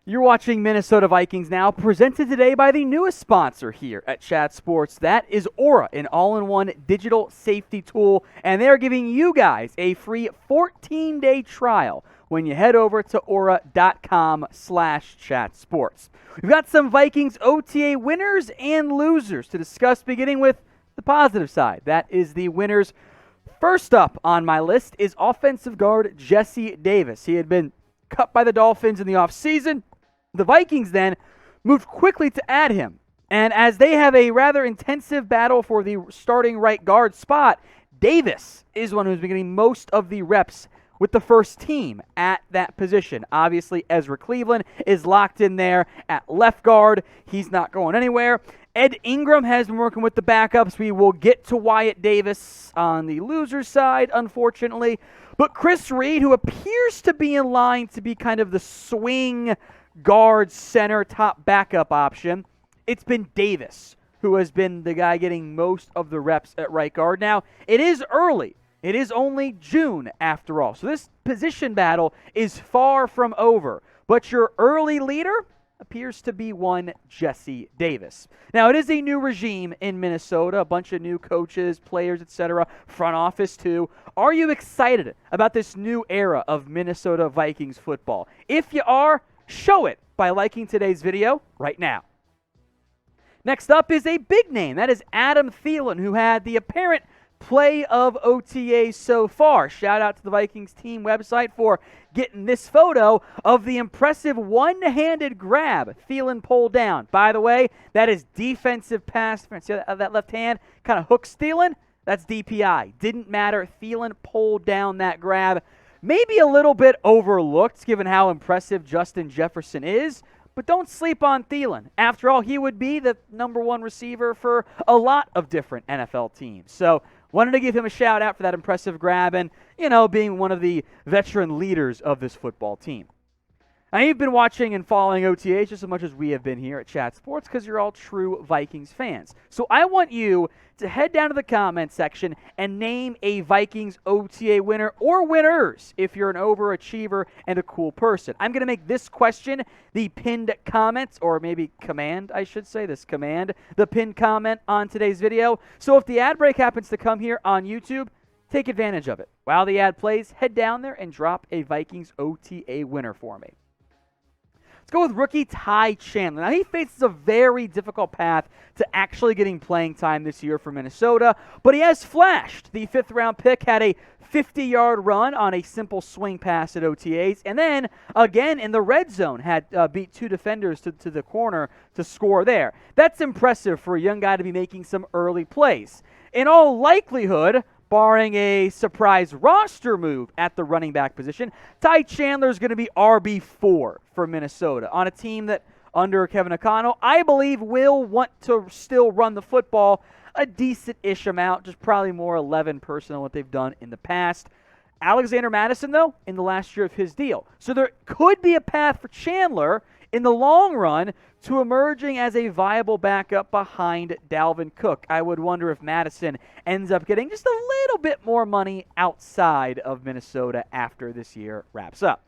You're watching Minnesota Vikings Now, presented today by the newest sponsor here at Chat Sports. That is Aura, an all-in-one digital safety tool, and they're giving you guys a free 14-day trial when you head over to aura.com/chatsports. We've got some Vikings OTA winners and losers to discuss, beginning with the positive side. That is the winners. First up on my list is offensive guard Jesse Davis. He had been cut by the Dolphins in the offseason. The Vikings then moved quickly to add him. And as they have a rather intensive battle for the starting right guard spot, Davis is one who's been getting most of the reps with the first team at that position. Obviously, Ezra Cleveland is locked in there at left guard. He's not going anywhere. Ed Ingram has been working with the backups. We will get to Wyatt Davis on the loser's side, unfortunately. But Chris Reed, who appears to be in line to be kind of the swing guard center top backup option, it's been Davis who has been the guy getting most of the reps at right guard. Now, it is early. It is only June after all. So this position battle is far from over. But your early leader appears to be one Jesse Davis. Now, it is a new regime in Minnesota, a bunch of new coaches, players, etc., front office too. Are you excited about this new era of Minnesota Vikings football? If you are, show it by liking today's video right now. Next up is a big name. That is Adam Thielen, who had the apparent play of OTAs so far. Shout out to the Vikings team website for getting this photo of the impressive one-handed grab Thielen pulled down. By the way, that is defensive pass. See that left hand kind of hooks Thielen? That's DPI. Didn't matter. Thielen pulled down that grab. Maybe a little bit overlooked given how impressive Justin Jefferson is, but don't sleep on Thielen. After all, he would be the number one receiver for a lot of different NFL teams. So wanted to give him a shout out for that impressive grab and, being one of the veteran leaders of this football team. Now, you've been watching and following OTAs just as much as we have been here at Chat Sports because you're all true Vikings fans. So I want you to head down to the comment section and name a Vikings OTA winner or winners if you're an overachiever and a cool person. I'm going to make this question the pinned comment, or maybe command, I should say, the pinned comment on today's video. So if the ad break happens to come here on YouTube, take advantage of it. While the ad plays, head down there and drop a Vikings OTA winner for me. Let's go with rookie Ty Chandler. Now, he faces a very difficult path to actually getting playing time this year for Minnesota, but he has flashed. The fifth-round pick had a 50-yard run on a simple swing pass at OTAs, and then, again, in the red zone, had beat two defenders to the corner to score there. That's impressive for a young guy to be making some early plays. In all likelihood, barring a surprise roster move at the running back position, Ty Chandler is going to be RB4 for Minnesota on a team that, under Kevin O'Connell, I believe will want to still run the football a decent-ish amount, just probably more 11 personnel than what they've done in the past. Alexander Mattison, though, in the last year of his deal. So there could be a path for Chandler in the long run to emerging as a viable backup behind Dalvin Cook. I would wonder if Mattison ends up getting just a little bit more money outside of Minnesota after this year wraps up.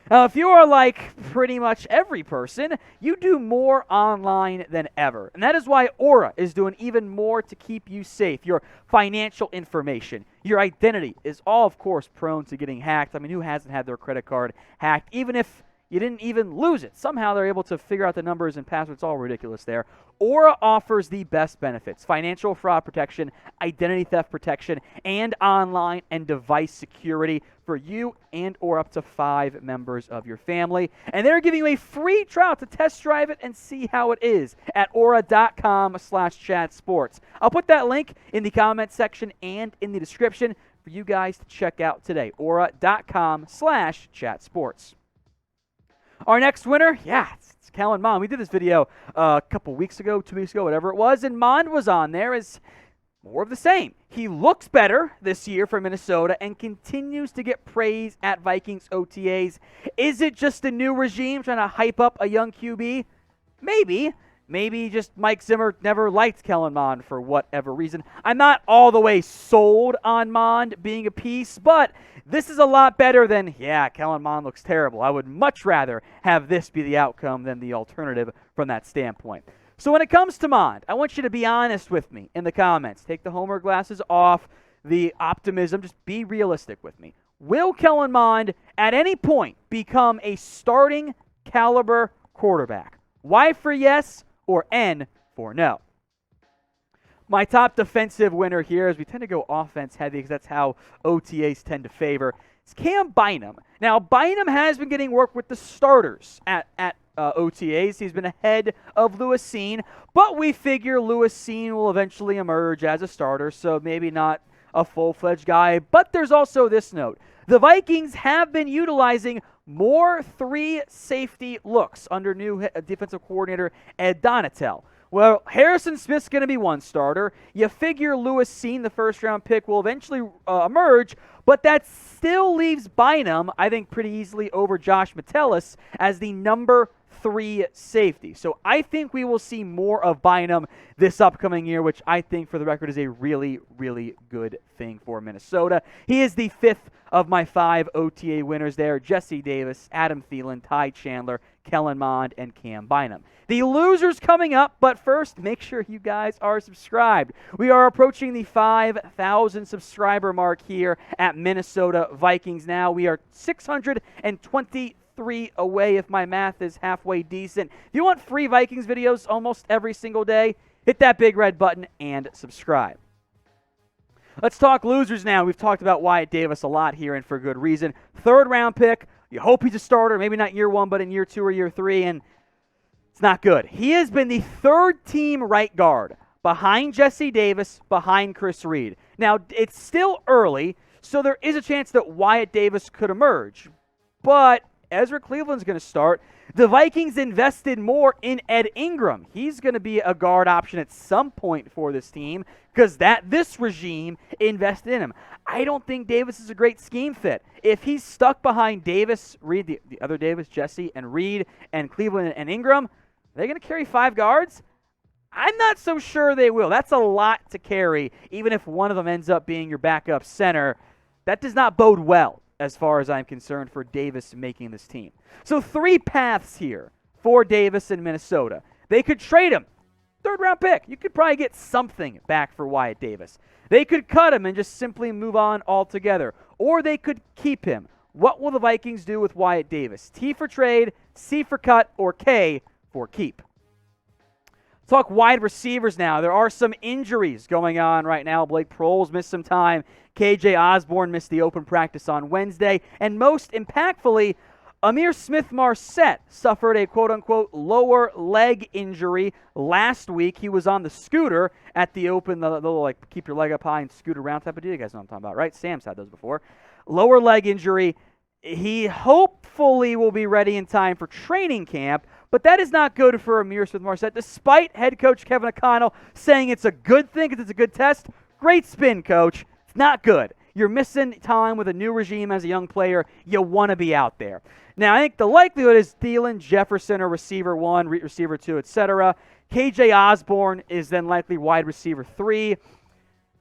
Now, if you are like pretty much every person, you do more online than ever. And that is why Aura is doing even more to keep you safe. Your financial information, your identity is all, of course, prone to getting hacked. I mean, who hasn't had their credit card hacked? Even if you didn't even lose it, somehow they're able to figure out the numbers and passwords. It's all ridiculous there. Aura offers the best benefits: financial fraud protection, identity theft protection, and online and device security for you and or up to 5 members of your family. And they're giving you a free trial to test drive it and see how it is at aura.com/chatsports. I'll put that link in the comment section and in the description for you guys to check out today. aura.com/chatsports. Our next winner, it's Kellen Mond. We did this video a couple weeks ago, 2 weeks ago, whatever it was, and Mond was on there as more of the same. He looks better this year for Minnesota and continues to get praise at Vikings OTAs. Is it just a new regime trying to hype up a young QB? Maybe. Maybe just Mike Zimmer never liked Kellen Mond for whatever reason. I'm not all the way sold on Mond being a piece, but this is a lot better than, yeah, Kellen Mond looks terrible. I would much rather have this be the outcome than the alternative from that standpoint. So when it comes to Mond, I want you to be honest with me in the comments. Take the homer glasses off, the optimism, just be realistic with me. Will Kellen Mond at any point become a starting caliber quarterback? Y for yes or N for no? My top defensive winner here, as we tend to go offense heavy because that's how OTAs tend to favor, is Cam Bynum. Now, Bynum has been getting work with the starters at OTAs. He's been ahead of Lewis Cine, but we figure Lewis Cine will eventually emerge as a starter, so maybe not a full-fledged guy. But there's also this note. The Vikings have been utilizing more 3 safety looks under new defensive coordinator Ed Donatel. Well, Harrison Smith's going to be one starter. You figure Lewis Cine, the first-round pick, will eventually emerge, but that still leaves Bynum, I think, pretty easily over Josh Metellus as the number 3 safety. So I think we will see more of Bynum this upcoming year, which I think, for the record, is a really, really good thing for Minnesota. He is the 5th of my 5 OTA winners there: Jesse Davis, Adam Thielen, Ty Chandler, Kellen Mond, and Cam Bynum. The losers coming up, but first, make sure you guys are subscribed. We are approaching the 5,000 subscriber mark here at Minnesota Vikings now. We are 623 away, if my math is halfway decent. If you want free Vikings videos almost every single day, hit that big red button and subscribe. Let's talk losers now. We've talked about Wyatt Davis a lot here, and for good reason. 3rd-round pick. You hope he's a starter, maybe not year 1, but in year 2 or year 3, and it's not good. He has been the 3rd-team right guard behind Jesse Davis, behind Chris Reed. Now, it's still early, so there is a chance that Wyatt Davis could emerge, but Ezra Cleveland's going to start. The Vikings invested more in Ed Ingram. He's going to be a guard option at some point for this team because this regime invested in him. I don't think Davis is a great scheme fit. If he's stuck behind Davis, Reed, the other Davis, Jesse, and Reed, and Cleveland and Ingram, are they going to carry 5 guards? I'm not so sure they will. That's a lot to carry, even if one of them ends up being your backup center. That does not bode well, as far as I'm concerned, for Davis making this team. So 3 paths here for Davis in Minnesota. They could trade him. 3rd-round pick. You could probably get something back for Wyatt Davis. They could cut him and just simply move on altogether. Or they could keep him. What will the Vikings do with Wyatt Davis? T for trade, C for cut, or K for keep? Talk wide receivers now. There are some injuries going on right now. Blake Proehl's missed some time. KJ Osborne missed the open practice on Wednesday. And most impactfully, Ihmir Smith-Marsette suffered a quote-unquote lower leg injury last week. He was on the scooter at the open, the little like keep your leg up high and scoot around type of deal. You guys know what I'm talking about, right? Sam's had those before. Lower leg injury. He hopefully will be ready in time for training camp, but that is not good for Ihmir Smith-Marsette, despite head coach Kevin O'Connell saying it's a good thing because it's a good test. Great spin, coach. It's not good. You're missing time with a new regime as a young player. You want to be out there. Now, I think the likelihood is Thielen, Jefferson, or receiver 1, receiver 2, etc. KJ Osborne is then likely wide receiver 3.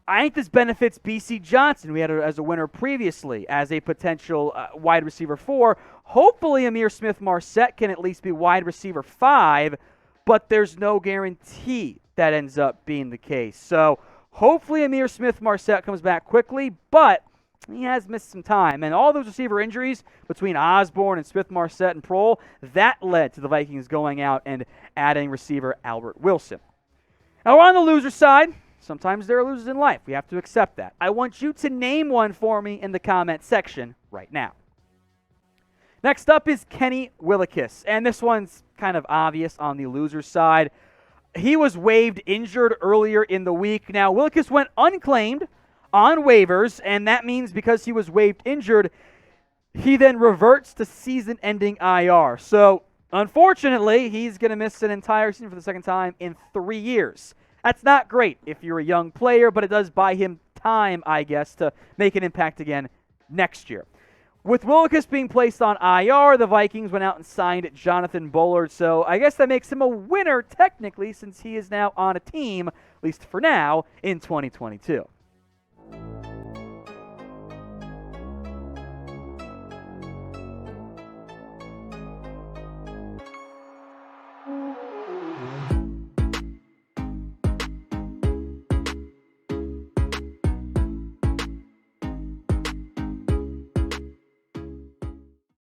I think this benefits B.C. Johnson, we had as a winner previously, as a potential wide receiver 4. Hopefully, Ihmir Smith-Marsette can at least be wide receiver 5, but there's no guarantee that ends up being the case. So, hopefully, Ihmir Smith-Marsette comes back quickly, but he has missed some time. And all those receiver injuries between Osborne and Smith-Marsette and Proehl, that led to the Vikings going out and adding receiver Albert Wilson. Now, on the loser side, sometimes there are losers in life. We have to accept that. I want you to name one for me in the comment section right now. Next up is Kenny Willekes, and this one's kind of obvious on the loser side. He was waived injured earlier in the week. Now, Willekes went unclaimed on waivers, and that means because he was waived injured, he then reverts to season-ending IR. So, unfortunately, he's going to miss an entire season for the 2nd time in 3 years. That's not great if you're a young player, but it does buy him time, I guess, to make an impact again next year. With Willekes being placed on IR, the Vikings went out and signed Jonathan Bullard, so I guess that makes him a winner technically since he is now on a team, at least for now, in 2022.